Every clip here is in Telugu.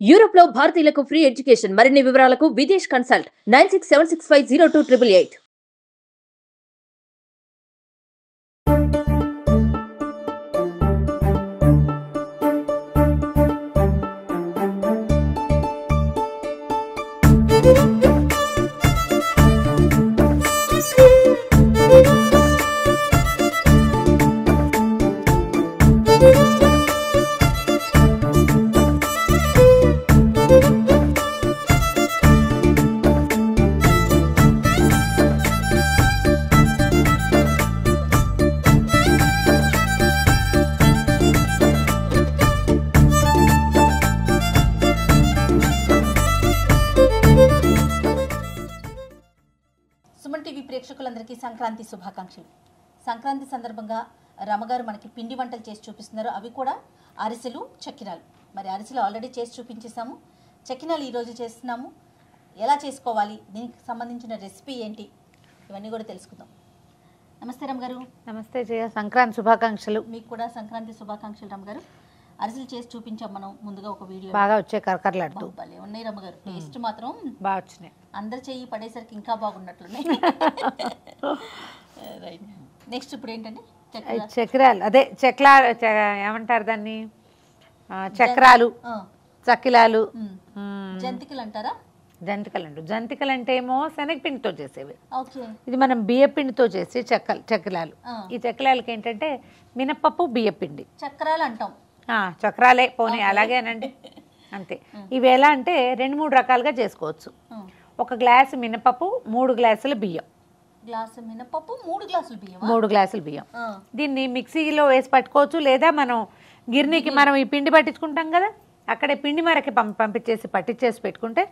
యూరోప్ లో భారతీయులకు ఫ్రీ ఎడ్యుకేషన్ మరిన్ని వివరాలకు విదేశ్ కన్సల్ట్ 9676502888. సుమన్ టీవీ ప్రేక్షకులందరికీ సంక్రాంతి శుభాకాంక్షలు. సంక్రాంతి సందర్భంగా రమగారు మనకి పిండి వంటలు చేసి చూపిస్తున్నారు. అవి కూడా అరిసెలు, చక్కినాలు. మరి అరిసెలు ఆల్రెడీ చేసి చూపించేసాము, చక్కినాలు ఈరోజు చేస్తున్నాము. ఎలా చేసుకోవాలి, దీనికి సంబంధించిన రెసిపీ ఏంటి, ఇవన్నీ కూడా తెలుసుకుందాం. నమస్తే రమగారు. నమస్తే జయ, సంక్రాంతి శుభాకాంక్షలు. మీకు కూడా సంక్రాంతి శుభాకాంక్షలు రమగారు. అరిసెలు చేసి చూపించాం మనం ముందుగా ఒక వీడియో. బాగా వచ్చే కరకరలాడుతూ భలే ఉన్నాయి రమగారు. టేస్ట్ మాత్రం బాగా వచ్చినాయి. అందరు చెయ్యి పడేసరికి ఇంకా బాగున్నట్లున్నాయి. రైట్. నెక్స్ట్ ఇప్పుడు ఏంటండి? చక్రాలు, అదే చక్లా ఏమంటారు దాన్ని, చక్రాలు, చక్కిలాలు, జంతికలు అంటారా? జంతికలు అంటారు. జంతికలు అంటే ఏమో శనగపిండితో చేసేవి. ఓకే. ఇది మనం బియ్యపిండితో చేసే చక్రాలు. ఈ చక్రాలకి ఏంటంటే మినపప్పు, బియ్యపిండి. చక్రాలు అంటాం. చక్రాలే పోనీ, అలాగేనండి, అంతే. ఇవి ఎలా అంటే 2-3 రకాలుగా చేసుకోవచ్చు. 1 గ్లాసు మినపప్పు, 3 గ్లాసుల బియ్యం. గ్లాసు మినపప్పు, 3 గ్లాసులు బియ్యం. 3 గ్లాసుల బియ్యం. దీన్ని మిక్సీలో వేసి పట్టుకోవచ్చు, లేదా మనం గిర్నీకి మనం ఈ పిండి పట్టించుకుంటాం కదా, అక్కడే పిండి మరకి పంపించేసి పట్టించేసి పెట్టుకుంటే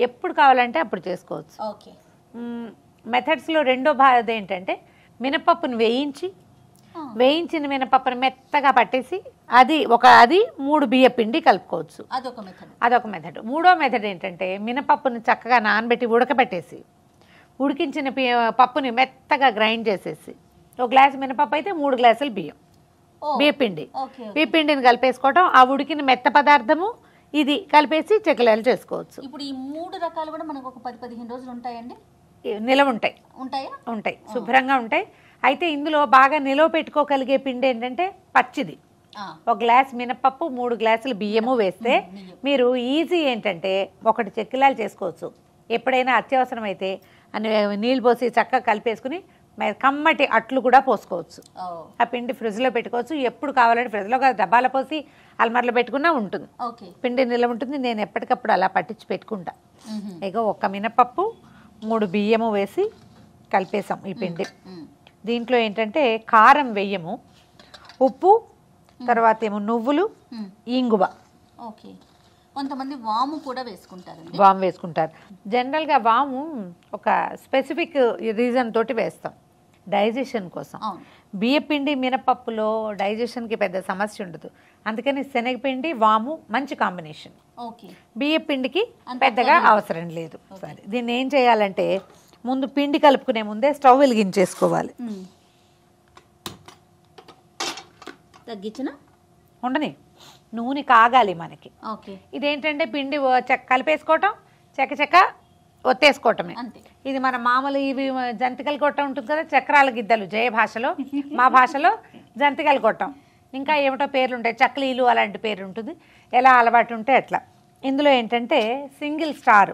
ఎప్పుడు కావాలంటే అప్పుడు చేసుకోవచ్చు. ఓకే. మెథడ్స్లో రెండో భాగం ఏంటంటే మినపప్పును వేయించిన మినపప్పును మెత్తగా పట్టేసి అది 3 బియ్య పిండి కలుపుకోవచ్చు. అదొక మెథడ్. మూడో మెథడ్ ఏంటంటే మినపప్పుని చక్కగా నానబెట్టి ఉడకబెట్టేసి ఉడికించిన పప్పుని మెత్తగా గ్రైండ్ చేసేసి 1 గ్లాసు మినపప్పు అయితే 3 గ్లాసులు బియ్యపిండి బియ్యపిండిని కలిపేసుకోవటం, ఆ ఉడికిన మెత్త పదార్థము ఇది కలిపేసి చెక్కలాలు చేసుకోవచ్చు. ఇప్పుడు ఈ 3 రకాలు కూడా మనకు ఒక 10-15 రోజులు ఉంటాయండి, నిలవ ఉంటాయి. శుభ్రంగా ఉంటాయి. అయితే ఇందులో బాగా నిలవ పెట్టుకోగలిగే పిండి ఏంటంటే పచ్చిది. 1 గ్లాస్ మినపప్పు, 3 గ్లాసులు బియ్యము వేస్తే మీరు ఈజీ ఏంటంటే 1 చెక్కిలాలు చేసుకోవచ్చు. ఎప్పుడైనా అత్యవసరం అయితే నీళ్ళు పోసి చక్కగా కలిపేసుకుని కమ్మటి అట్లు కూడా పోసుకోవచ్చు. ఆ పిండి ఫ్రిడ్జ్లో పెట్టుకోవచ్చు. ఎప్పుడు కావాలంటే ఫ్రిడ్జ్లో డబ్బాలో పోసి అల్మార్లో పెట్టుకున్నా ఉంటుంది, పిండి నిల్వ ఉంటుంది. నేను ఎప్పటికప్పుడు అలా పట్టించి పెట్టుకుంటా. ఇక 1 మినపప్పు, 3 బియ్యము వేసి కలిపేసాం ఈ పిండి. దీంట్లో ఏంటంటే కారం వెయ్యము, ఉప్పు, తర్వాత ఏమో నువ్వులు, ఇంగువ. ఓకే. కొంతమంది వాము కూడా వేసుకుంటారు. వాము వేసుకుంటారు. జనరల్గా వాము ఒక స్పెసిఫిక్ రీజన్ తోటి వేస్తాం, డైజెషన్ కోసం. బియ్యపిండి మినపప్పులో డైజెషన్కి పెద్ద సమస్య ఉండదు, అందుకని శనగపిండి వాము మంచి కాంబినేషన్. బియ్యపిండికి పెద్దగా అవసరం లేదు. సరే, దీన్ని ఏం చేయాలంటే ముందు పిండి కలుపుకునే ముందే స్టవ్ వెలిగించేసుకోవాలి. తగ్గించిన ఉండని నూనె కాగాలి మనకి. ఇదేంటంటే పిండి కలిపేసుకోవటం, చెక్క ఒత్తేసుకోవటమే. ఇది మన మామూలు ఇవి జంతికల కొట్టం ఉంటుంది కదా, చక్రాల గిద్దలు జయ భాషలో, మా భాషలో జంతికల కొట్టం, ఇంకా ఏమిటో పేర్లు ఉంటాయి, చక్లీలు అలాంటి పేరు ఉంటుంది. ఎలా అలవాటు ఉంటే అట్లా. ఇందులో ఏంటంటే సింగిల్ స్టార్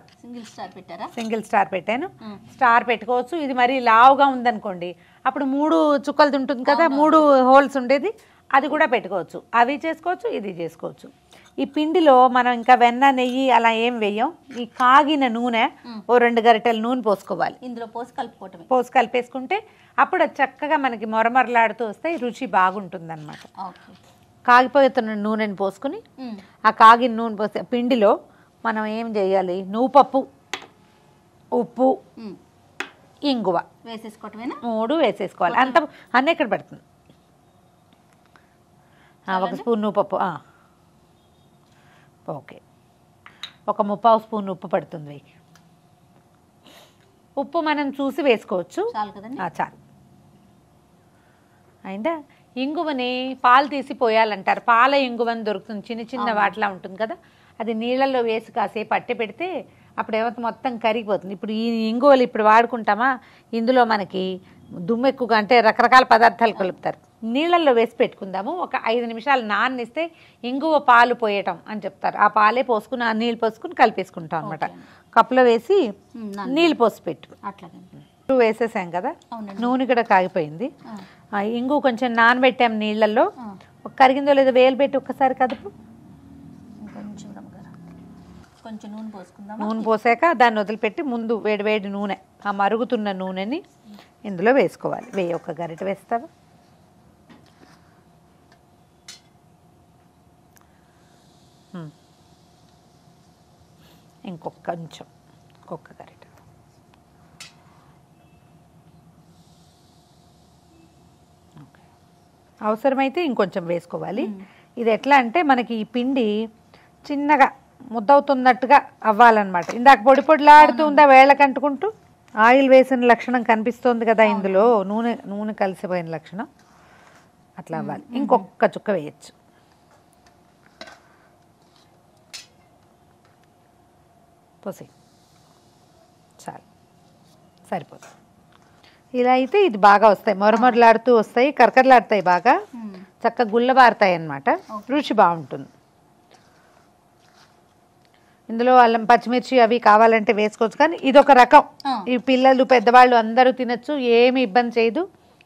పెట్టాను. స్టార్ పెట్టుకోవచ్చు. ఇది మరీ లావుగా ఉందనుకోండి, అప్పుడు 3 చుక్కలది ఉంటుంది కదా, 3 హోల్స్ ఉండేది, అది కూడా పెట్టుకోవచ్చు. అవి చేసుకోవచ్చు, ఇది చేసుకోవచ్చు. ఈ పిండిలో మనం ఇంకా వెన్న, నెయ్యి అలా ఏం వేయం. ఈ కాగిన నూనె 2 గరిటెల నూనె పోసుకోవాలి. ఇందులో పోసి కలిపేసుకుంటే అప్పుడు అది చక్కగా మనకి మొరమొరలాడుతూ వస్తే రుచి బాగుంటుంది అనమాట. కాగిపోతున్న నూనెని పోసుకుని ఆ కాగిన నూనె పోసి పిండిలో మనం ఏం చేయాలి, నువ్వుపప్పు, ఉప్పు, ఇంగువ వేసేసుకోవటమేనా? 3 వేసేసుకోవాలి. అన్నీ ఎక్కడ పడుతుంది. 1 స్పూన్ నువ్వుపప్పు, ఓకే, 1 ముప్పావు స్పూన్ ఉప్పు పడుతుంది. ఉప్పు మనం చూసి వేసుకోవచ్చు, చాలు. అయిందా? ఇంగువని పాలు తీసి పోయాలంటారు. పాల ఇంగువని దొరుకుతుంది, చిన్న చిన్న వాటిలా ఉంటుంది కదా, అది నీళ్ళల్లో వేసి కాసేపు పట్టి పెడితే అప్పుడు ఏమవుతుంది, మొత్తం కరిగిపోతుంది. ఇప్పుడు ఈ ఇంగువలు ఇప్పుడు వాడుకుంటామా, ఇందులో మనకి దుమ్ము ఎక్కువగా అంటే రకరకాల పదార్థాలు కలుపుతారు. నీళ్ళల్లో వేసి పెట్టుకుందాము, ఒక 5 నిమిషాలు నాననిస్తే ఇంగువ పాలు పోయటం అని చెప్తారు. ఆ పాలే పోసుకుని, ఆ నీళ్ళు పోసుకుని కలిపేసుకుంటాం అనమాట. కప్పులో వేసి నీళ్ళు పోసి పెట్టు. అట్లాగే వేసేసాం కదా, నూనె కూడా కాగిపోయింది. ఇంగు కొంచెం నానబెట్టాం నీళ్ళల్లో, కరిగిందో లేదో వేలు పెట్టి ఒక్కసారి కదుపు. కొంచెం నూనె పోసుకుందాం. నూనె పోసాక దాన్ని వదిలిపెట్టి ముందు వేడి నూనె, ఆ మరుగుతున్న నూనెని ఇందులో వేసుకోవాలి. ఒక గరిట వేస్తావా? ఇంకొక గరిట. అవసరమైతే ఇంకొంచెం వేసుకోవాలి. ఇది ఎట్లా అంటే మనకి ఈ పిండి చిన్నగా ముద్దవుతున్నట్టుగా అవ్వాలన్నమాట. ఇందాక పొడిలాడుతూ ఉందా వేళ్ళకి అంటుకుంటూ, ఆయిల్ వేసిన లక్షణం కనిపిస్తోంది కదా ఇందులో, నూనె కలిసిపోయిన లక్షణం అట్లా అవ్వాలి. ఇంకొక చుక్క వేయచ్చు. పోసి చాలు, సరిపోతుంది. ఇలా అయితే ఇది బాగా వస్తాయి, మొరమొరలాడుతూ వస్తాయి, కరకరలాడుతాయి, బాగా చక్కగా గుల్లబారుతాయి అన్నమాట. రుచి బాగుంటుంది. ఇందులో అల్లం పచ్చిమిర్చి అవి కావాలంటే వేసుకోవచ్చు, కానీ ఇదొక రకం. ఈ పిల్లలు పెద్దవాళ్ళు అందరూ తినచ్చు, ఏమి ఇబ్బంది చేయదు.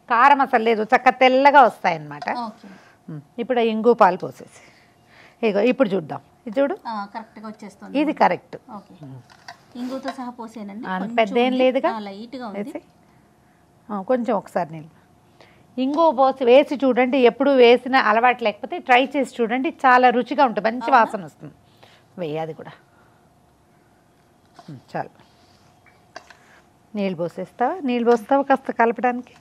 కారం అసలు లేదు, చక్కగా తెల్లగా వస్తాయన్నమాట. ఇప్పుడు ఇంగు పాలు పోసేసి ఇగో ఇప్పుడు చూద్దాం. ఇది చూడు, కరెక్ట్గా వచ్చేస్తుంది. ఇది కరెక్ట్. ఇంగుతో సహా పోసేనండి, పెద్ద ఏం లేదుగా. కొంచెం ఒకసారి నీళ్ళు ఇంగు పోసి వేసి చూడండి. ఎప్పుడు వేసిన అలవాటు లేకపోతే ట్రై చేసి చూడండి, చాలా రుచిగా ఉంటుంది, మంచి వాసన వస్తుంది. వేయాది కూడా. చాలు. నీళ్ళు పోస్తావా కాస్త కలపడానికి.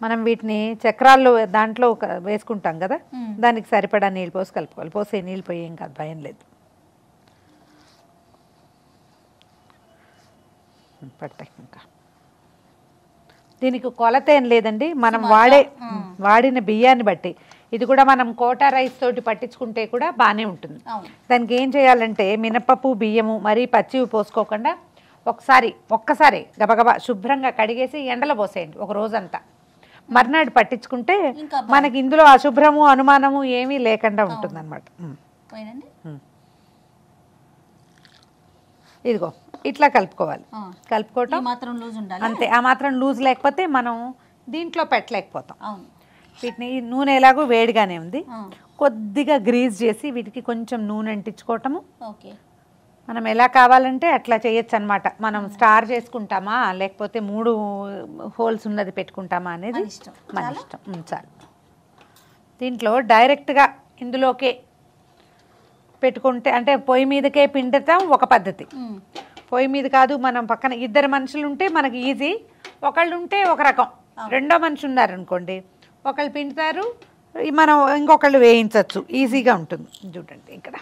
మనం వీటిని చక్రాల్లో దాంట్లో వేసుకుంటాం కదా, దానికి సరిపడా నీళ్ళు పోసి కలుపుకోవాలి. పోసే నీళ్ళు పోయి ఏం కాదు, భయం లేదు. పట్టాయి. ఇంకా దీనికి కొలత ఏం లేదండి, మనం వాడిన బియ్యాన్ని బట్టి. ఇది కూడా మనం కోటా రైస్ తోటి పట్టించుకుంటే కూడా బాగానే ఉంటుంది. దానికి ఏం చేయాలంటే మినపప్పు బియ్యము మరీ పచ్చివి పోసుకోకుండా ఒక్కసారి గబగబా శుభ్రంగా కడిగేసి ఎండలో పోసేయండి ఒక రోజంతా. మర్నాడు పట్టించుకుంటే మనకి ఇందులో అశుభ్రము అనుమానము ఏమీ లేకుండా ఉంటుంది అనమాట. ఇదిగో ఇట్లా కలుపుకోవాలి. కలుపుకోవటం అంతే, ఆ మాత్రం లూజ్ లేకపోతే మనం దీంట్లో పెట్టలేకపోతాం. వీటిని నూనె ఎలాగో వేడిగానే ఉంది, కొద్దిగా గ్రీజ్ చేసి వీటికి కొంచెం నూనె అంటించుకోవటము. మనం ఎలా కావాలంటే అట్లా చేయొచ్చు అనమాట. మనం స్టార్ చేసుకుంటామా లేకపోతే 3 హోల్స్ ఉన్నది పెట్టుకుంటామా అనేది మన ఇష్టం. చాలు. దీంట్లో డైరెక్ట్గా ఇందులోకే పెట్టుకుంటే అంటే పొయ్యి మీదకే పిండటం ఒక పద్ధతి. పొయ్యి మీద కాదు, మనం పక్కన 2 మనుషులు ఉంటే మనకి ఈజీ. ఒకళ్ళు ఉంటే ఒక రకం, రెండో మనిషి ఉన్నారనుకోండి ఒకళ్ళు పిండుతారు, మనం ఇంకొకళ్ళు వేయించవచ్చు, ఈజీగా ఉంటుంది. చూడండి ఇక్కడ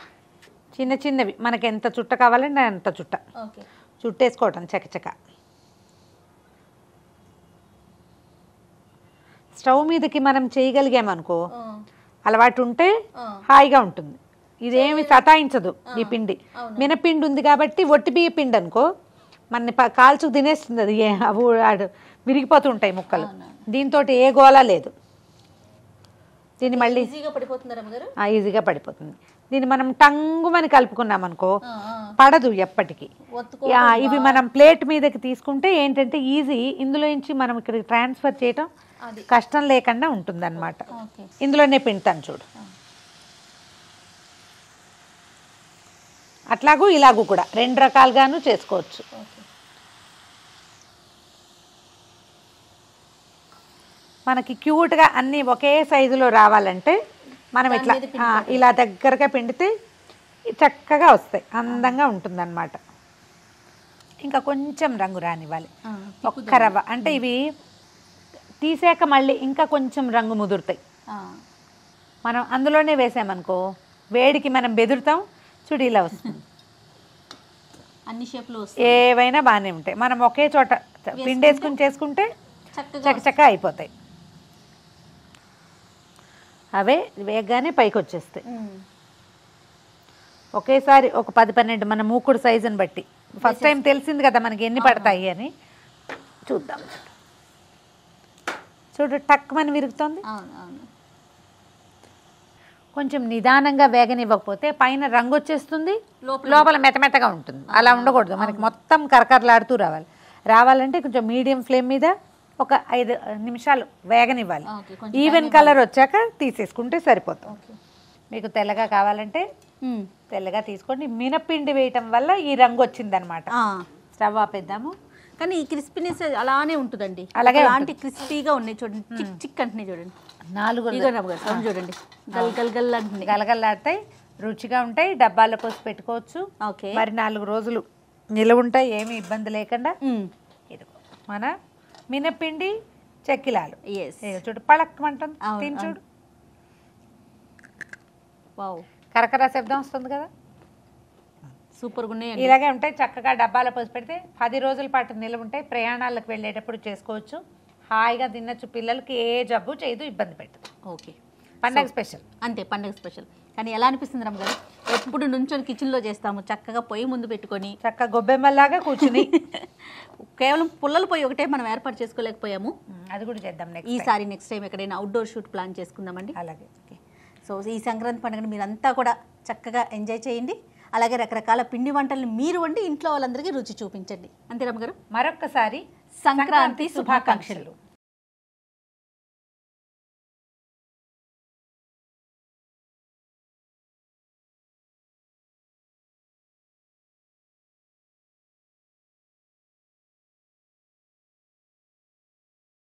చిన్నవి మనకి ఎంత చుట్ట కావాలంటే అంత చుట్టేసుకోవటం చకచక. స్టవ్ మీదకి మనం చేయగలిగామనుకో, అలవాటు ఉంటే హాయిగా ఉంటుంది. ఇదేమి సతాయించదు ఈ పిండి. మినపిండి ఉంది కాబట్టి ఒట్టి బియ్య పిండి అనుకో మన కాల్చుకు తినేస్తుంది, అది విరిగిపోతుంటాయి ముక్కలు. దీంతో ఏ గోలా లేదు. దీన్ని మళ్ళీ ఈజీగా పడిపోతుంది. దీన్ని మనం టంగుమని కలుపుకున్నాం అనుకో పడదు ఎప్పటికీ. ఇవి మనం ప్లేట్ మీదకి తీసుకుంటే ఏంటంటే ఈజీ, ఇందులో నుంచి మనం ఇక్కడికి ట్రాన్స్ఫర్ చేయటం కష్టం లేకుండా ఉంటుంది అనమాట. ఇందులోనే పిండుతాను చూడు. అట్లాగూ ఇలాగూ కూడా 2 రకాలుగాను చేసుకోవచ్చు. మనకి క్యూట్గా అన్నీ ఒకే సైజులో రావాలంటే మనం ఇలా దగ్గరగా పిండితే చక్కగా వస్తాయి, అందంగా ఉంటుందన్నమాట. ఇంకా కొంచెం రంగు రానివ్వాలి, ఒక్క రవ్వ. అంటే ఇవి తీసాక మళ్ళీ ఇంకా కొంచెం రంగు ముదురుతాయి. మనం అందులోనే వేసామనుకో వేడికి మనం బెదురుతాం, చూడు ఇలా వస్తుంది. అన్ని షేప్లు ఏవైనా బాగానే ఉంటాయి. మనం ఒకే చోట పిండేసుకుని చేసుకుంటే చక్కచక్క అయిపోతాయి. అవే వేగగానే పైకి వచ్చేస్తాయి. ఒకేసారి ఒక 10-12 మన మూకుడు సైజుని బట్టి. ఫస్ట్ టైం తెలిసింది కదా మనకి ఎన్ని పడతాయి అని. చూద్దాం. చూడు టక్ మని విరుగుతోంది. కొంచెం నిదానంగా వేగనివ్వకపోతే పైన రంగు వచ్చేస్తుంది, లోపల మెత్తమెత్తగా ఉంటుంది. అలా ఉండకూడదు, మనకి మొత్తం కరకరలాడుతూ రావాలంటే కొంచెం మీడియం ఫ్లేమ్ మీద ఒక 5 నిమిషాలు వేగనివ్వాలి. ఈవెన్ కలర్ వచ్చాక తీసేసుకుంటే సరిపోతుంది. మీకు తెల్లగా కావాలంటే తెల్లగా తీసుకోండి. మినపిండి వేయటం వల్ల ఈ రంగు వచ్చిందనమాట. స్టవ్ ఆపేద్దాము. కానీ ఈ క్రిస్పీనెస్ అలానే ఉంటుందండి. అలాగే అలాంటి క్రిస్పీగా ఉన్నాయి చూడండి, చిక్ చిక్ అంటున్నాయి చూడండి. 4 చూడండి గల్ అంటున్నాయి, గలగల్లాడతాయి, రుచిగా ఉంటాయి. డబ్బాలో పోసి పెట్టుకోవచ్చు. ఓకే, మరి 4 రోజులు నిలువ ఉంటాయి, ఏమీ ఇబ్బంది లేకుండా. ఇదిగో మన మినపిండి చెక్కిలాలు. చూడు పళక్కమంటుంది, తిని చూడు. వావ్, కరకర శబ్దం వస్తుంది కదా, సూపర్గా ఉన్నాయి. ఇలాగే ఉంటాయి. చక్కగా డబ్బాలో పోసి పెడితే 10 రోజుల పాటు నిల్వ ఉంటాయి. ప్రయాణాలకు వెళ్ళేటప్పుడు చేసుకోవచ్చు, హాయిగా తినచ్చు. పిల్లలకి ఏ జబ్బు చేయదు, ఇబ్బంది పెట్టదు. ఓకే, పండగ స్పెషల్ అంతే, పండగ స్పెషల్. కానీ ఎలా అనిపిస్తుంది రమ్మ గారు? ఎప్పుడు నుంచొని కిచెన్లో చేస్తాము, చక్కగా పొయ్యి ముందు పెట్టుకొని చక్కగా గొబ్బెమ్మలాగా కూర్చుని కేవలం పుల్లల పొయ్యి ఒకటే మనం ఏర్పాటు చేసుకోలేకపోయాము. అది కూడా చేద్దాం ఈసారి నెక్స్ట్ టైం ఎక్కడైనా అవుట్డోర్ షూట్ ప్లాన్ చేసుకుందామండి. అలాగే. ఓకే, సో ఈ సంక్రాంతి పండుగను మీరంతా కూడా చక్కగా ఎంజాయ్ చేయండి. అలాగే రకరకాల పిండి వంటల్ని మీరు వండి ఇంట్లో వాళ్ళందరికీ రుచి చూపించండి. అంతే రమ్మ గారు, మరొక్కసారి సంక్రాంతి శుభాకాంక్షలు.